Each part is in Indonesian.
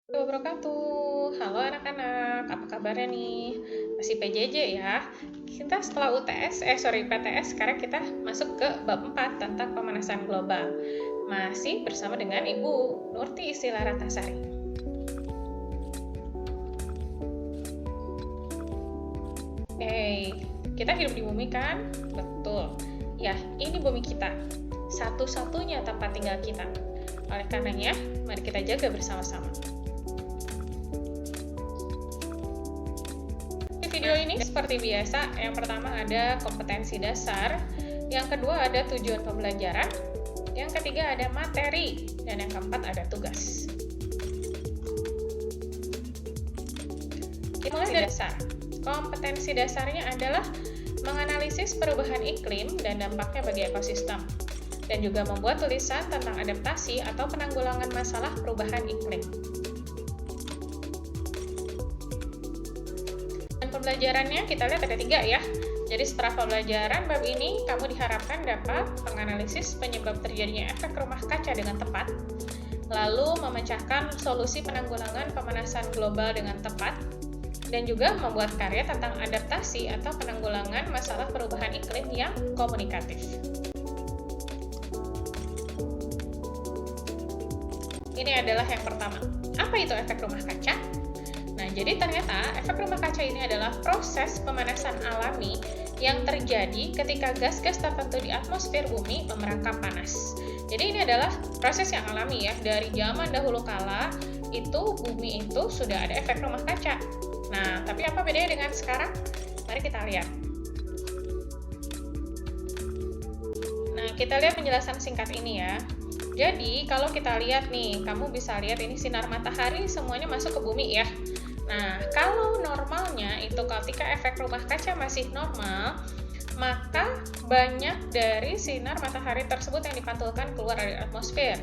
Wabarakatuh. Halo anak-anak, apa kabarnya nih? Masih PJJ ya? Kita setelah PTS, sekarang kita masuk ke bab 4 tentang pemanasan global. Masih bersama dengan Ibu Nurti Istilah Ratasari. Kita hidup di bumi kan? Betul. Ya, ini bumi kita. Satu-satunya tempat tinggal kita. Oleh karenanya, mari kita jaga bersama-sama. Video ini seperti biasa, yang pertama ada kompetensi dasar, yang kedua ada tujuan pembelajaran, yang ketiga ada materi, dan yang keempat ada tugas. Kita mulai dari dasar. Kompetensi dasarnya adalah menganalisis perubahan iklim dan dampaknya bagi ekosistem, dan juga membuat tulisan tentang adaptasi atau penanggulangan masalah perubahan iklim. Pembelajarannya kita lihat ada 3 ya. Jadi setelah pembelajaran bab ini, kamu diharapkan dapat menganalisis penyebab terjadinya efek rumah kaca dengan tepat, lalu memecahkan solusi penanggulangan pemanasan global dengan tepat, dan juga membuat karya tentang adaptasi atau penanggulangan masalah perubahan iklim yang komunikatif. Ini adalah yang pertama. Apa itu efek rumah kaca? Nah, jadi ternyata efek rumah kaca ini adalah proses pemanasan alami yang terjadi ketika gas-gas tertentu di atmosfer bumi memerangkap panas. Jadi ini adalah proses yang alami ya. Dari zaman dahulu kala, bumi itu sudah ada efek rumah kaca. Nah, tapi apa bedanya dengan sekarang? Mari kita lihat. Nah, kita lihat penjelasan singkat ini ya. Jadi, kalau kita lihat nih, kamu bisa lihat ini sinar matahari semuanya masuk ke bumi ya. Nah, kalau normalnya itu ketika efek rumah kaca masih normal, maka banyak dari sinar matahari tersebut yang dipantulkan keluar dari atmosfer.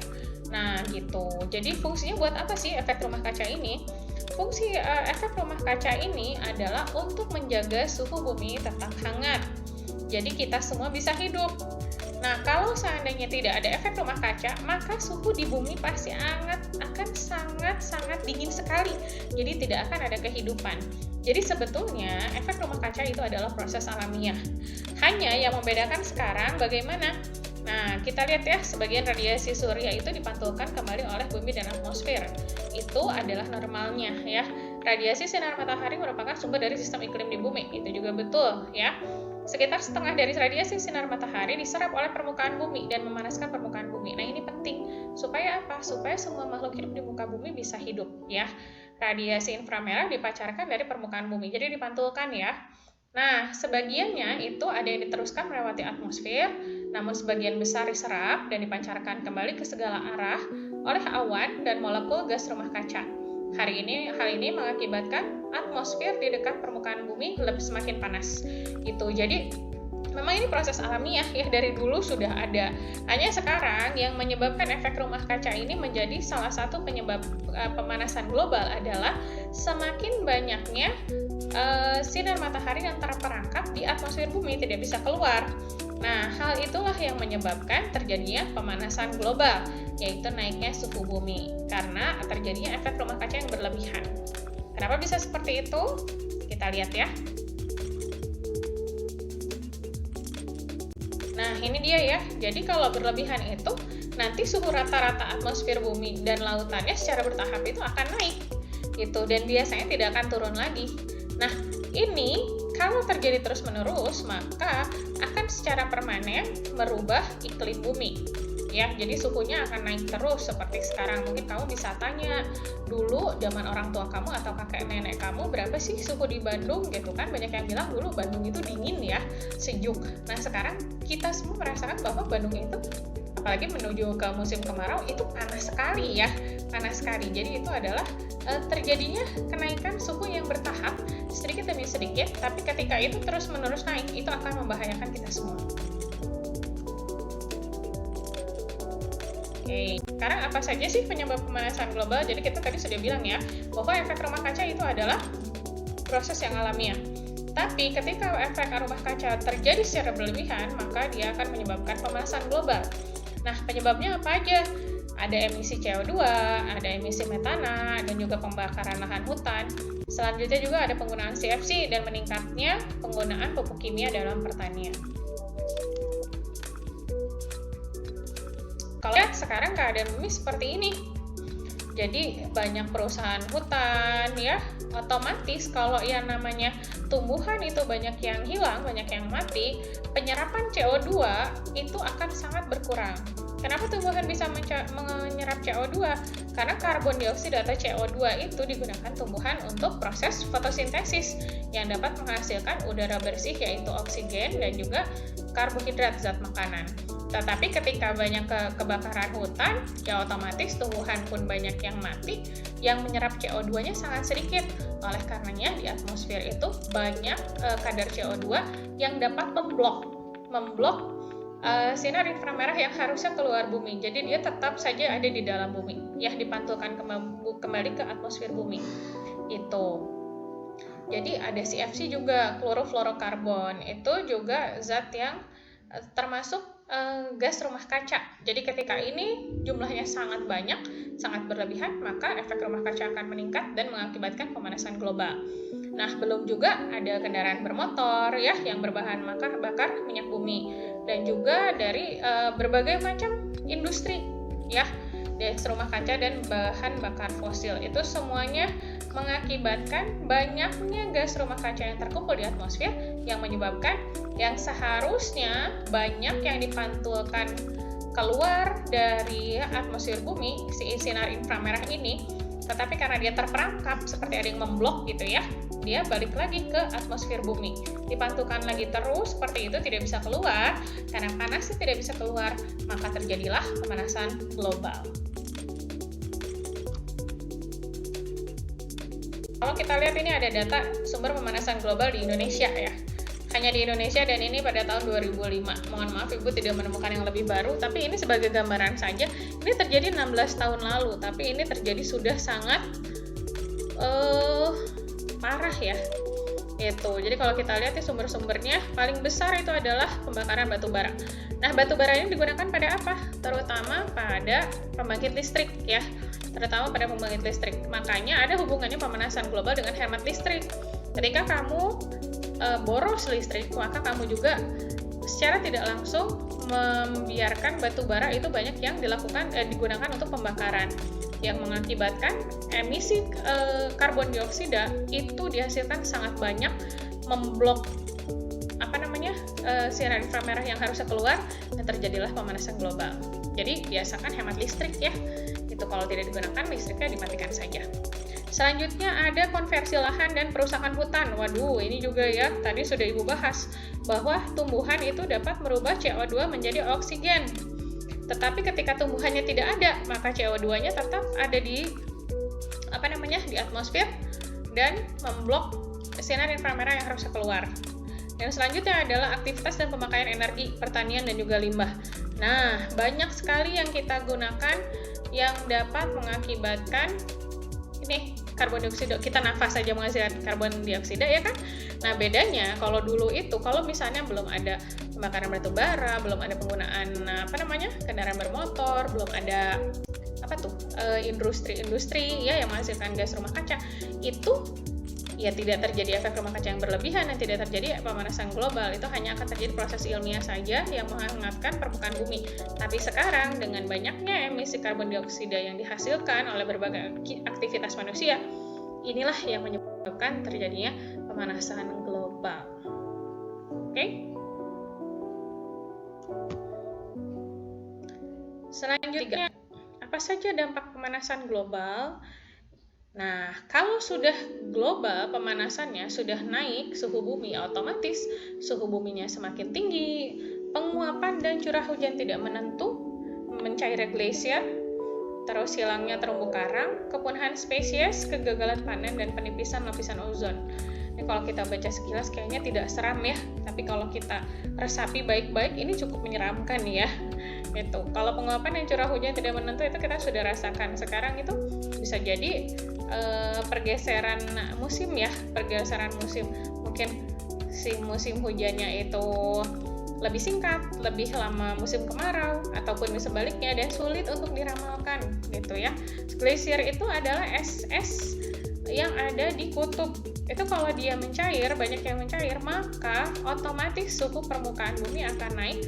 Nah, gitu. Jadi, fungsinya buat apa sih efek rumah kaca ini? Fungsi efek rumah kaca ini adalah untuk menjaga suhu bumi tetap hangat. Jadi, kita semua bisa hidup. Nah, kalau seandainya tidak ada efek rumah kaca, maka suhu di bumi pasti akan sangat dingin sekali. Jadi tidak akan ada kehidupan. Jadi sebetulnya efek rumah kaca itu adalah proses alamiah. Hanya yang membedakan sekarang bagaimana? Nah, kita lihat ya, sebagian radiasi surya itu dipantulkan kembali oleh bumi dan atmosfer. Itu adalah normalnya ya. Radiasi sinar matahari merupakan sumber dari sistem iklim di bumi. Itu juga betul ya. Sekitar setengah dari radiasi sinar matahari diserap oleh permukaan bumi dan memanaskan permukaan bumi. Nah, ini penting. Supaya apa? Supaya semua makhluk hidup di muka bumi bisa hidup ya. Radiasi inframerah dipancarkan dari permukaan bumi. Jadi dipantulkan ya. Nah, sebagiannya itu ada yang diteruskan melewati atmosfer, namun sebagian besar diserap dan dipancarkan kembali ke segala arah oleh awan dan molekul gas rumah kaca. Hal ini mengakibatkan atmosfer di dekat permukaan bumi lebih semakin panas. Gitu. Jadi memang ini proses alamiah ya, dari dulu sudah ada. Hanya sekarang yang menyebabkan efek rumah kaca ini menjadi salah satu penyebab pemanasan global adalah semakin banyaknya sinar matahari yang terperangkap di atmosfer bumi tidak bisa keluar. Nah, hal itulah yang menyebabkan terjadinya pemanasan global, yaitu naiknya suhu bumi karena terjadinya efek rumah kaca yang berlebihan. Kenapa bisa seperti itu? Kita lihat ya. Nah, ini dia ya. Jadi kalau berlebihan itu, nanti suhu rata-rata atmosfer bumi dan lautannya secara bertahap itu akan naik. Gitu, dan biasanya tidak akan turun lagi. Nah, ini kalau terjadi terus-menerus, maka akan secara permanen merubah iklim bumi. Ya, jadi suhunya akan naik terus seperti sekarang. Mungkin kamu bisa tanya, dulu zaman orang tua kamu atau kakek nenek kamu berapa sih suhu di Bandung gitu kan? Banyak yang bilang dulu Bandung itu dingin ya, sejuk. Nah, sekarang kita semua merasakan bahwa Bandung itu apalagi menuju ke musim kemarau itu panas sekali ya, panas sekali. Jadi itu adalah terjadinya kenaikan suhu yang bertahap sedikit demi sedikit, tapi ketika itu terus-menerus naik, itu akan membahayakan kita semua. Oke, sekarang apa saja sih penyebab pemanasan global? Jadi kita tadi sudah bilang ya, bahwa efek rumah kaca itu adalah proses yang alamiah. Tapi ketika efek rumah kaca terjadi secara berlebihan, maka dia akan menyebabkan pemanasan global. Nah, penyebabnya apa aja? ada emisi CO2, ada emisi metana, dan juga pembakaran lahan hutan. Selanjutnya juga ada penggunaan CFC dan meningkatnya penggunaan pupuk kimia dalam pertanian. Kalau lihat sekarang keadaan bumi seperti ini, jadi banyak perusahaan hutan ya, otomatis kalau yang namanya tumbuhan itu banyak yang hilang, banyak yang mati, penyerapan CO2 itu akan sangat berkurang. Kenapa tumbuhan bisa menyerap CO2? Karena karbon dioksida atau CO2 itu digunakan tumbuhan untuk proses fotosintesis yang dapat menghasilkan udara bersih yaitu oksigen dan juga karbohidrat zat makanan. Tetapi ketika banyak kebakaran hutan, ya otomatis tumbuhan pun banyak yang mati, yang menyerap CO2-nya sangat sedikit. Oleh karenanya di atmosfer itu banyak kadar CO2 yang dapat memblok sinar inframerah yang harusnya keluar bumi. Jadi dia tetap saja ada di dalam bumi, ya dipantulkan kembali ke atmosfer bumi. Itu. Jadi ada CFC juga, klorofluorokarbon. Itu juga zat yang termasuk gas rumah kaca. Jadi ketika ini jumlahnya sangat banyak, sangat berlebihan, maka efek rumah kaca akan meningkat dan mengakibatkan pemanasan global. Nah, belum juga ada kendaraan bermotor ya yang berbahan bakar minyak bumi, dan juga dari berbagai macam industri ya, gas rumah kaca dan bahan bakar fosil. Itu semuanya mengakibatkan banyaknya gas rumah kaca yang terkumpul di atmosfer yang menyebabkan yang seharusnya banyak yang dipantulkan keluar dari atmosfer bumi, si sinar inframerah ini, tetapi karena dia terperangkap seperti ada yang memblok gitu ya, dia balik lagi ke atmosfer bumi, dipantulkan lagi terus seperti itu, tidak bisa keluar. Karena panasnya tidak bisa keluar, maka terjadilah pemanasan global. Kalau kita lihat ini ada data sumber pemanasan global di Indonesia ya. Hanya di Indonesia dan ini pada tahun 2005. Mohon maaf Ibu tidak menemukan yang lebih baru, tapi ini sebagai gambaran saja. Ini terjadi 16 tahun lalu, tapi ini terjadi sudah sangat parah ya. Itu. Jadi kalau kita lihat sumber-sumbernya paling besar itu adalah pembakaran batu bara. Nah, batu bara ini digunakan pada apa? Terutama pada pembangkit listrik ya. Terutama pada pembangkit listrik. Makanya ada hubungannya pemanasan global dengan hemat listrik. Ketika kamu boros listrik, maka kamu juga secara tidak langsung membiarkan batu bara itu banyak yang digunakan untuk pembakaran, yang mengakibatkan emisi karbon dioksida itu dihasilkan sangat banyak, memblok sinar inframerah yang harusnya keluar, dan terjadilah pemanasan global. Jadi biasakan hemat listrik ya. Itu kalau tidak digunakan, listriknya dimatikan saja. Selanjutnya ada konversi lahan dan perusakan hutan. Waduh, ini juga ya, tadi sudah Ibu bahas bahwa tumbuhan itu dapat merubah CO2 menjadi oksigen. Tetapi ketika tumbuhannya tidak ada, maka CO2-nya tetap ada di di atmosfer dan memblok sinar inframerah yang harusnya keluar. Dan selanjutnya adalah aktivitas dan pemakaian energi pertanian dan juga limbah. Nah, banyak sekali yang kita gunakan yang dapat mengakibatkan ini karbon dioksida. Kita nafas saja menghasilkan karbon dioksida ya kan. Nah, bedanya kalau dulu itu kalau misalnya belum ada pembakaran batu bara, belum ada penggunaan kendaraan bermotor, belum ada industri ya yang menghasilkan gas rumah kaca, itu ya tidak terjadi efek rumah kaca yang berlebihan dan tidak terjadi pemanasan global. Itu hanya akan terjadi proses ilmiah saja yang menghangatkan permukaan bumi. Tapi sekarang dengan banyaknya emisi karbon dioksida yang dihasilkan oleh berbagai aktivitas manusia, inilah yang menyebabkan terjadinya pemanasan global. Oke? Selanjutnya, apa saja dampak pemanasan global? Nah, kalau sudah global pemanasannya sudah naik suhu bumi, otomatis suhu buminya semakin tinggi, penguapan dan curah hujan tidak menentu, mencairnya glasier, terus hilangnya terumbu karang, kepunahan spesies, kegagalan panen, dan penipisan lapisan ozon. Ini kalau kita baca sekilas kayaknya tidak seram ya, tapi kalau kita resapi baik-baik ini cukup menyeramkan ya. Itu. Kalau penguapan dan curah hujan tidak menentu itu kita sudah rasakan. Sekarang itu bisa jadi pergeseran musim ya, mungkin si musim hujannya itu lebih singkat, lebih lama musim kemarau, ataupun sebaliknya, dan sulit untuk diramalkan. gitu ya. Glasier itu adalah es yang ada di kutub. Itu kalau dia mencair, banyak yang mencair, maka otomatis suhu permukaan bumi akan naik.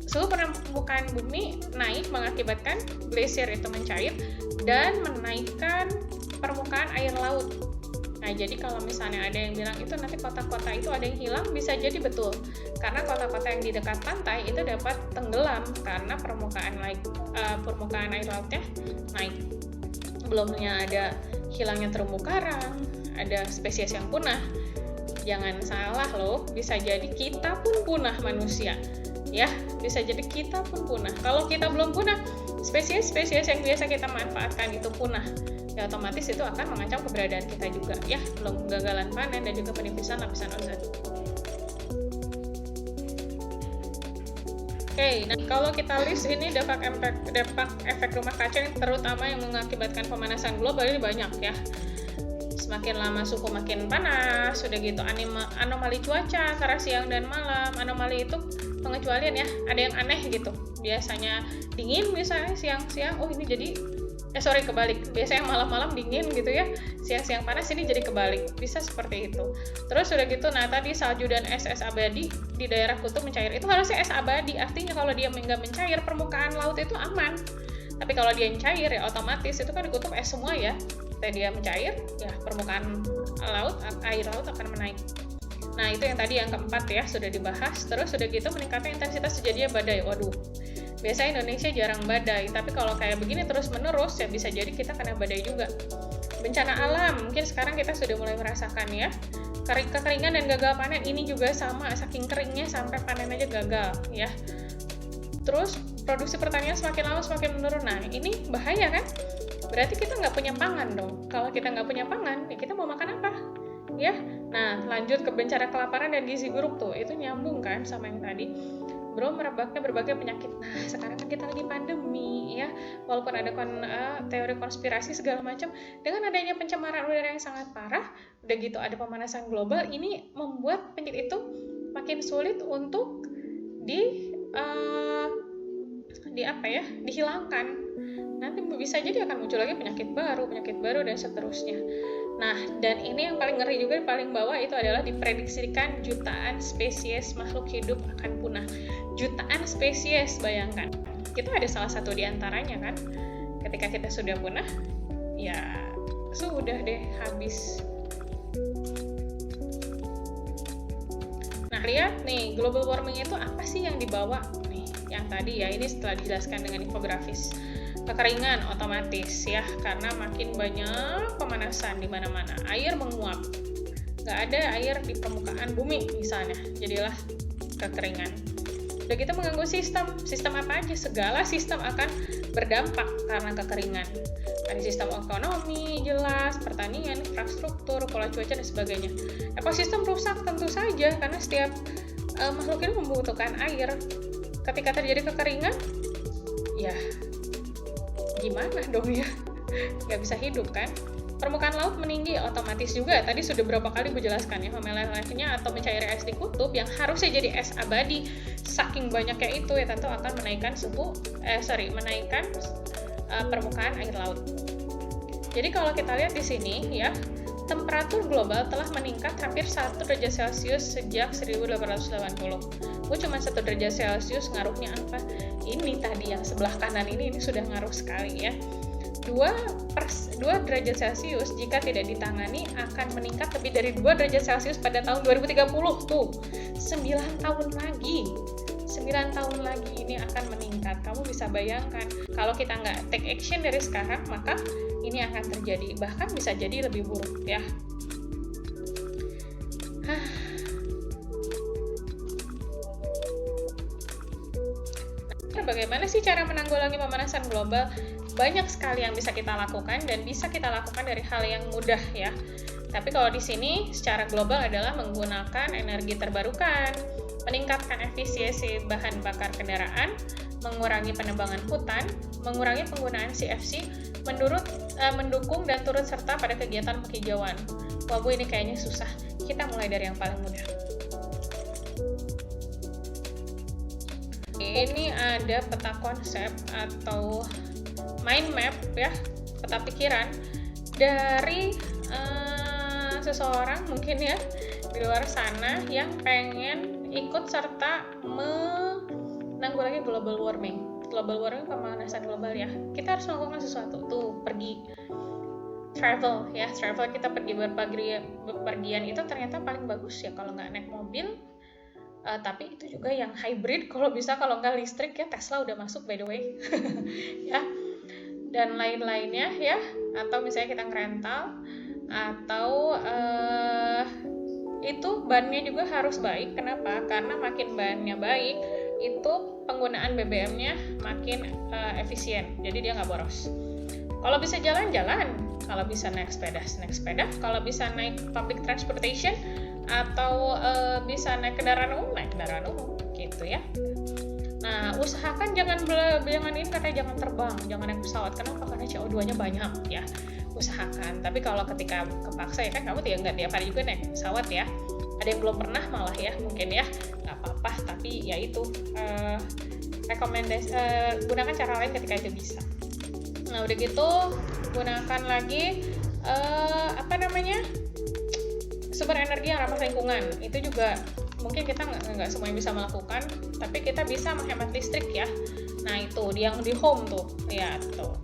Suhu permukaan bumi naik mengakibatkan glasier itu mencair dan menaikkan permukaan air laut. Nah, jadi kalau misalnya ada yang bilang itu nanti kota-kota itu ada yang hilang, bisa jadi betul. Karena kota-kota yang di dekat pantai itu dapat tenggelam karena permukaan air lautnya naik. Belumnya ada hilangnya terumbu karang, ada spesies yang punah. Jangan salah loh, bisa jadi kita pun punah manusia. Ya, bisa jadi kita pun punah. Kalau kita belum punah, spesies-spesies yang biasa kita manfaatkan itu punah. Ya otomatis itu akan mengancam keberadaan kita juga ya, belum kegagalan panen dan juga penipisan lapisan ozon. Oke, nah kalau kita list ini dampak efek rumah kaca yang terutama yang mengakibatkan pemanasan global ini banyak ya. Semakin lama suhu makin panas, sudah gitu anomali cuaca antara siang dan malam. Anomali itu pengecualian ya, ada yang aneh gitu. Biasanya dingin misalnya siang-siang, oh ini jadi kebalik. Biasanya malam-malam dingin gitu ya, siang-siang panas, ini jadi kebalik. Bisa seperti itu. Terus udah gitu, nah tadi salju dan es abadi di daerah kutub mencair. Itu harusnya es abadi, artinya kalau dia nggak mencair, permukaan laut itu aman. Tapi kalau dia mencair ya otomatis, itu kan di kutub es semua ya. Ketika dia mencair, ya permukaan air laut akan menaik. Nah itu yang tadi yang keempat ya, sudah dibahas. Terus udah gitu meningkatnya intensitas terjadinya badai. Waduh, biasanya Indonesia jarang badai, tapi kalau kayak begini terus-menerus ya bisa jadi kita kena badai juga. Bencana alam, mungkin sekarang kita sudah mulai merasakan ya. Kekeringan dan gagal panen ini juga sama, saking keringnya sampai panen aja gagal ya. Terus produksi pertanian semakin lama semakin menurun. Nah ini bahaya kan? Berarti kita nggak punya pangan dong. Kalau kita nggak punya pangan, ya kita mau makan apa? Ya, nah lanjut ke bencana kelaparan dan gizi buruk tuh, itu nyambung kan sama yang tadi. Belum merebaknya berbagai penyakit. Nah, sekarang kan kita lagi pandemi ya. Walaupun ada teori konspirasi segala macam, dengan adanya pencemaran udara yang sangat parah, udah gitu ada pemanasan global, ini membuat penyakit itu makin sulit untuk dihilangkan. Nanti bisa jadi akan muncul lagi penyakit baru dan seterusnya. Nah, dan ini yang paling ngeri juga, paling bawah itu adalah diprediksikan jutaan spesies makhluk hidup akan punah. Jutaan spesies, bayangkan. Itu ada salah satu di antaranya kan. Ketika kita sudah punah, ya sudah deh habis. Nah, lihat nih, global warming itu apa sih yang dibawa? Nih, yang tadi ya, ini setelah dijelaskan dengan infografis. Kekeringan otomatis ya, karena makin banyak pemanasan di mana-mana, air menguap, nggak ada air di permukaan bumi misalnya, jadilah kekeringan. Udah kita mengganggu sistem apa aja, segala sistem akan berdampak karena kekeringan. Ada sistem ekonomi jelas, pertanian, infrastruktur, pola cuaca dan sebagainya. Ekosistem rusak tentu saja karena setiap makhluk itu membutuhkan air. Ketika terjadi kekeringan, ya gimana dong ya, nggak bisa hidup kan. Permukaan laut meninggi otomatis juga, tadi sudah berapa kali menjelaskan ya, melelehnya atau mencairnya es di kutub yang harusnya jadi es abadi, saking banyaknya itu ya tentu akan menaikkan permukaan air laut. Jadi kalau kita lihat di sini ya, temperatur global telah meningkat hampir 1 derajat Celcius sejak 1880. Cuma 1 derajat Celcius ngaruhnya apa? Ini tadi yang sebelah kanan ini sudah ngaruh sekali ya. 2 derajat Celcius jika tidak ditangani akan meningkat lebih dari 2 derajat Celcius pada tahun 2030 tuh. 9 tahun lagi. 9 tahun lagi ini akan meningkat. Kamu bisa bayangkan, kalau kita nggak take action dari sekarang, maka ini akan terjadi. Bahkan bisa jadi lebih buruk ya. Bagaimana sih cara menanggulangi pemanasan global? Banyak sekali yang bisa kita lakukan dan bisa kita lakukan dari hal yang mudah ya. Tapi kalau di sini secara global adalah menggunakan energi terbarukan, meningkatkan efisiensi bahan bakar kendaraan, mengurangi penebangan hutan, mengurangi penggunaan CFC, mendukung dan turut serta pada kegiatan penghijauan. Wah Bu, ini kayaknya susah. Kita mulai dari yang paling mudah. ini ada peta konsep atau mind map ya, peta pikiran dari seseorang mungkin ya di luar sana yang pengen ikut serta menanggulangi global warming. Global warming pemanasan global ya. Kita harus melakukan sesuatu tuh, pergi travel ya, travel, kita pergi berpergian itu ternyata paling bagus ya kalau nggak naik mobil, tapi itu juga yang hybrid kalau bisa, kalau nggak listrik ya, Tesla udah masuk by the way ya, dan lain-lainnya ya, atau misalnya kita ngerental, atau itu bannya juga harus baik. Kenapa? Karena makin bannya baik itu penggunaan BBM-nya makin efisien, jadi dia nggak boros. Kalau bisa jalan-jalan, kalau bisa naik sepeda, kalau bisa naik public transportation, atau bisa naik kendaraan umum gitu ya. Nah, usahakan jangan ini katanya jangan terbang, jangan naik pesawat. Kenapa? Karena CO2-nya banyak ya. Usahakan. Tapi kalau ketika kepaksa ya kan, kamu nggak tiap hari juga naik pesawat ya. Ada yang belum pernah malah ya, mungkin ya nggak apa-apa. Tapi ya itu rekomendasi, gunakan cara lain ketika itu bisa. Nah udah gitu gunakan lagi sumber energi yang ramah lingkungan. Itu juga mungkin kita nggak semuanya bisa melakukan, tapi kita bisa menghemat listrik ya. Nah itu yang di home tuh ya tuh.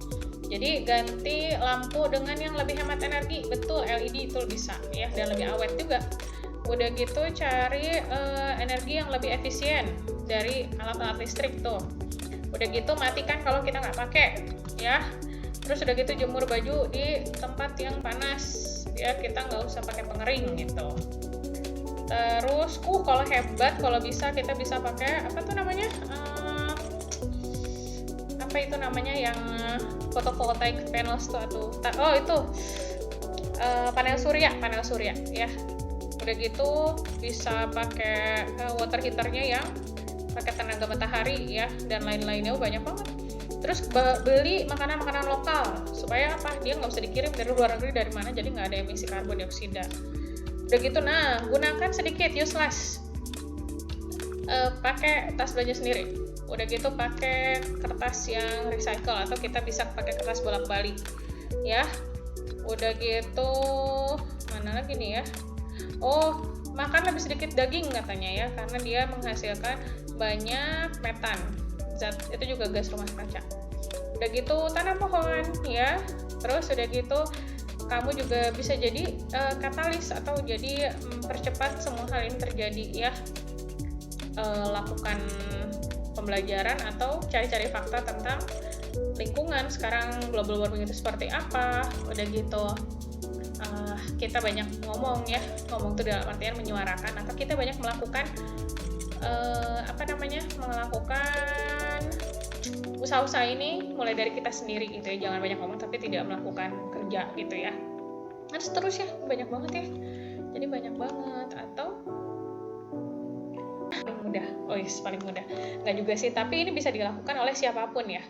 Jadi ganti lampu dengan yang lebih hemat energi, betul, LED itu bisa ya, dan lebih awet juga. Udah gitu cari energi yang lebih efisien dari alat-alat listrik tuh. Udah gitu matikan kalau kita nggak pakai ya. Terus udah gitu jemur baju di tempat yang panas ya, kita nggak usah pakai pengering gitu. Terus kalau hebat, kalau bisa kita bisa pakai yang photovoltaic panels tuh, panel surya ya. Udah gitu bisa pakai water heaternya yang pakai tenaga matahari ya, dan lain-lainnya banyak banget. Terus beli makanan-makanan lokal supaya apa? Dia nggak usah dikirim dari luar negeri dari mana, jadi nggak ada emisi karbon dioksida. Udah gitu, nah gunakan sedikit useless, pakai tas belanja sendiri. Udah gitu pakai kertas yang recycle, atau kita bisa pakai kertas bolak-balik ya. Udah gitu mana lagi nih ya? Oh, makan lebih sedikit daging katanya ya, karena dia menghasilkan banyak metan. Zat itu juga gas rumah kaca. Udah gitu tanam pohon ya. Terus udah gitu kamu juga bisa jadi katalis atau jadi percepat semua hal ini terjadi ya. Lakukan pembelajaran atau cari-cari fakta tentang lingkungan sekarang, global warming itu seperti apa. Udah gitu kita banyak ngomong tuh dalam artian menyuarakan, atau kita banyak melakukan melakukan usaha-usaha ini mulai dari kita sendiri gitu ya. Jangan banyak ngomong tapi tidak melakukan kerja gitu ya. Terus terus ya, banyak banget ya. Jadi banyak banget. Atau paling mudah. Nggak juga sih, tapi ini bisa dilakukan oleh siapapun ya.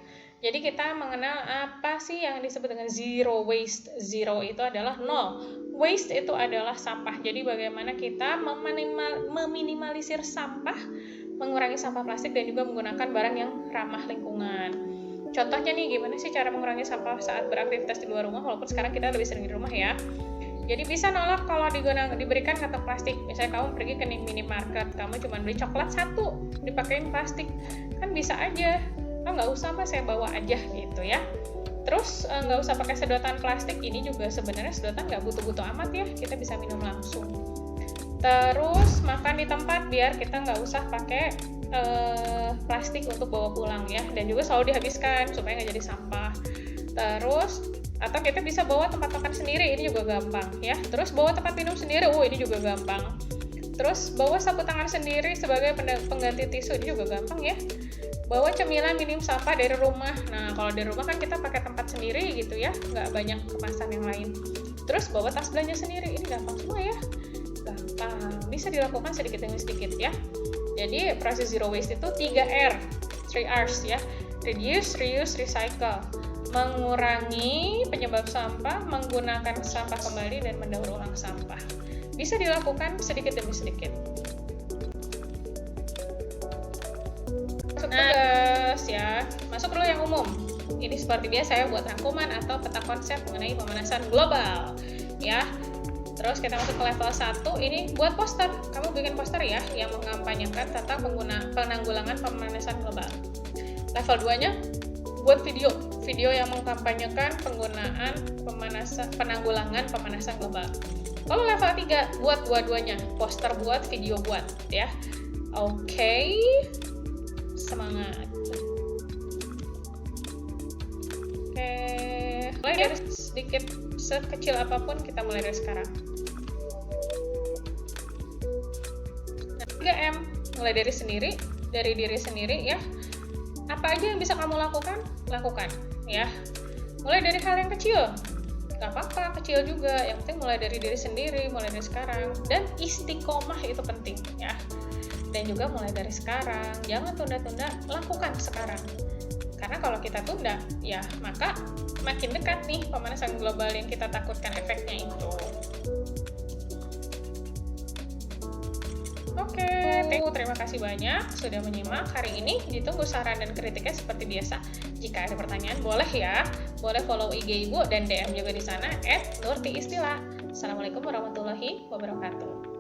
Jadi kita mengenal apa sih yang disebut dengan zero waste. Zero itu adalah nol. Waste itu adalah sampah. Jadi bagaimana kita meminimalisir sampah, mengurangi sampah plastik, dan juga menggunakan barang yang ramah lingkungan. Contohnya nih, gimana sih cara mengurangi sampah saat beraktivitas di luar rumah, walaupun sekarang kita lebih sering di rumah ya. Jadi bisa nolak kalau diberikan kantong plastik. Misalnya kamu pergi ke minimarket, kamu cuma beli coklat 1, dipakein plastik. Kan bisa aja, nggak usah mas, saya bawa aja gitu ya. Terus nggak usah pakai sedotan plastik. Ini juga sebenarnya sedotan nggak butuh-butuh amat ya, kita bisa minum langsung. Terus makan di tempat, biar kita nggak usah pakai plastik untuk bawa pulang ya, dan juga selalu dihabiskan supaya nggak jadi sampah. Terus atau kita bisa bawa tempat makan sendiri, ini juga gampang ya. Terus bawa tempat minum sendiri, ini juga gampang. Terus bawa sapu tangan sendiri sebagai pengganti tisu, ini juga gampang ya. Bawa cemilan minim sampah dari rumah. Nah kalau dari rumah kan kita pakai tempat sendiri gitu ya, nggak banyak kemasan yang lain. Terus bawa tas belanja sendiri, ini gampang semua ya. Gampang, bisa dilakukan sedikit demi sedikit ya. Jadi proses zero waste itu 3R, 3Rs ya. Reduce, reuse, recycle. Mengurangi penyebab sampah, menggunakan sampah kembali, dan mendaur ulang sampah. Bisa dilakukan sedikit demi sedikit. Masuk Tugas ya, masuk dulu yang umum. Ini seperti biasa ya, buat rangkuman atau peta konsep mengenai pemanasan global ya. Terus kita masuk ke level 1, ini buat poster. Kamu bikin poster ya yang mengampanyekan tentang penanggulangan pemanasan global. Level 2-nya buat video yang mengkampanyekan penggunaan penanggulangan pemanasan global. Kalau level 3 buat dua-duanya, poster buat, video buat ya. Oke. Semangat. Oke, mulai dari sedikit sekecil apapun kita mulai dari sekarang. 3M, mulai dari diri sendiri ya. Apa aja yang bisa kamu lakukan ya. Mulai dari hal yang kecil, gak apa-apa, kecil juga, yang penting mulai dari diri sendiri, mulai dari sekarang. Dan istiqomah itu penting ya. Dan juga mulai dari sekarang, jangan tunda-tunda, lakukan sekarang. Karena kalau kita tunda, ya maka makin dekat nih pemanasan global yang kita takutkan efeknya itu. Oke, terima kasih banyak sudah menyimak hari ini. Ditunggu saran dan kritiknya seperti biasa. Jika ada pertanyaan, boleh ya. Boleh follow IG Ibu dan DM juga di sana @nurtiistilah. Assalamualaikum warahmatullahi wabarakatuh.